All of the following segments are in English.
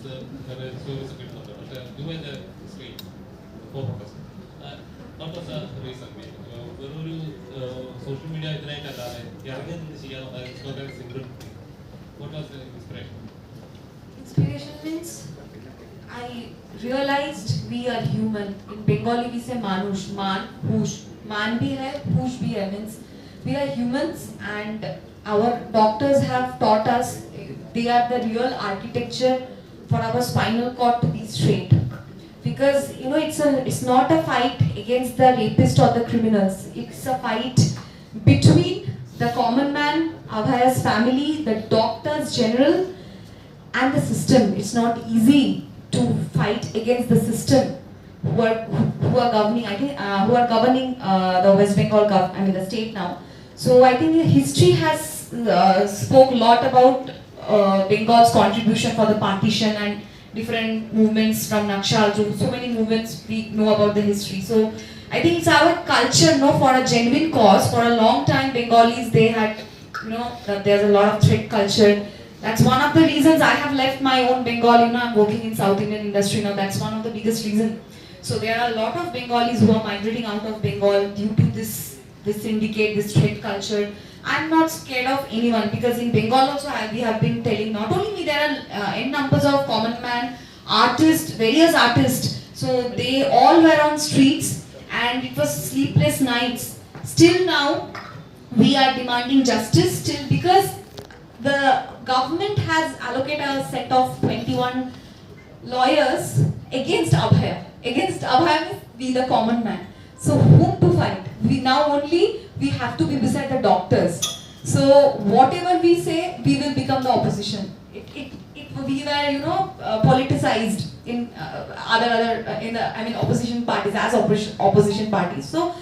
stories കിട്ടുന്നുണ്ട്. പക്ഷേ given the history, focus. What was the reason? വെറൊരു സോഷ്യൽ മീഡിയ ഇതിനായിട്ടല്ലാതെ ഇറങ്ങി നിന്ന് ചെയ്യാനുള്ള single. What was the inspiration? Inspiration means I realized we are human. In Bengali we say manush, man, hush. Man bhi hai, hush bhi hai. Means we are humans and our doctors have taught us they are the real architecture for our spinal cord to be straight. Because you know it's not a fight against the rapist or the criminals. It's a fight between the common man, Abhaya's family, the doctors general, and the system. It's not easy to fight against the system who are governing. I think who are governing the West Bengal the state now. So I think history has spoke a lot about Bengal's contribution for the partition and different movements from Nakshal to so many movements we know about the history. So I think it's our culture, for a genuine cause. For a long time Bengalis, they had, that there's a lot of threat culture. That's one of the reasons I have left my own Bengal. I'm working in South Indian industry now. That's one of the biggest reason. So there are a lot of Bengalis who are migrating out of Bengal due to this syndicate, this threat culture. I'm not scared of anyone because in Bengal also we have been telling, not only me, there are n numbers of common man, artists, various artists. So they all were on streets and it was sleepless nights. Still now we are demanding justice still because the government has allocated a set of 21 lawyers against Abhaya. Against Abhaya means we the common man. So whom to fight? We have to be beside the doctors. So whatever we say, we will become the opposition. We were politicized in opposition parties as opposition parties. So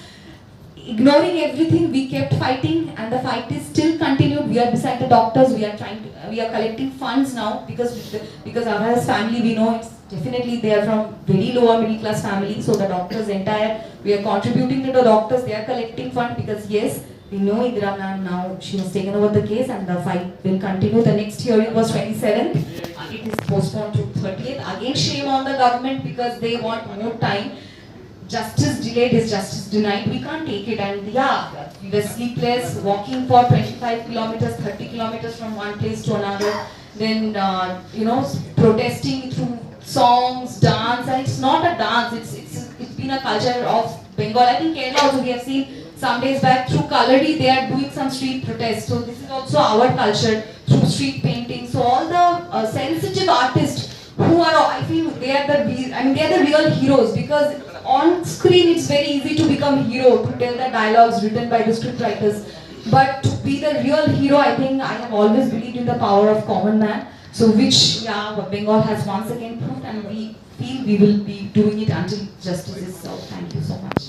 ignoring everything, we kept fighting, and the fight is still continued. We are beside the doctors. We are collecting funds now because our family, we know it's definitely they are from very lower middle class family. So the doctors we are contributing to the doctors. They are collecting fund because yes, we know Indira ma'am now, she has taken over the case and the fight will continue. The next hearing was 27th. It is postponed to 30th. Again, shame on the government because they want more time. Justice delayed is justice denied. We can't take it. And we were sleepless, walking for 25 kilometers, 30 kilometers from one place to another. Then, protesting through songs, dance. And it's not a dance. It's been a culture of Bengal. I think Kerala also, we have seen some days back through Kaladi, they are doing some street protests. So this is also our culture through street painting. So all the sensitive artists who are, I feel they are the real heroes because on screen it's very easy to become a hero, to tell the dialogues written by the script writers. But to be the real hero, I think I have always believed in the power of common man. So which, Bengal has once again proved, and we feel we will be doing it until justice is served. Thank you so much.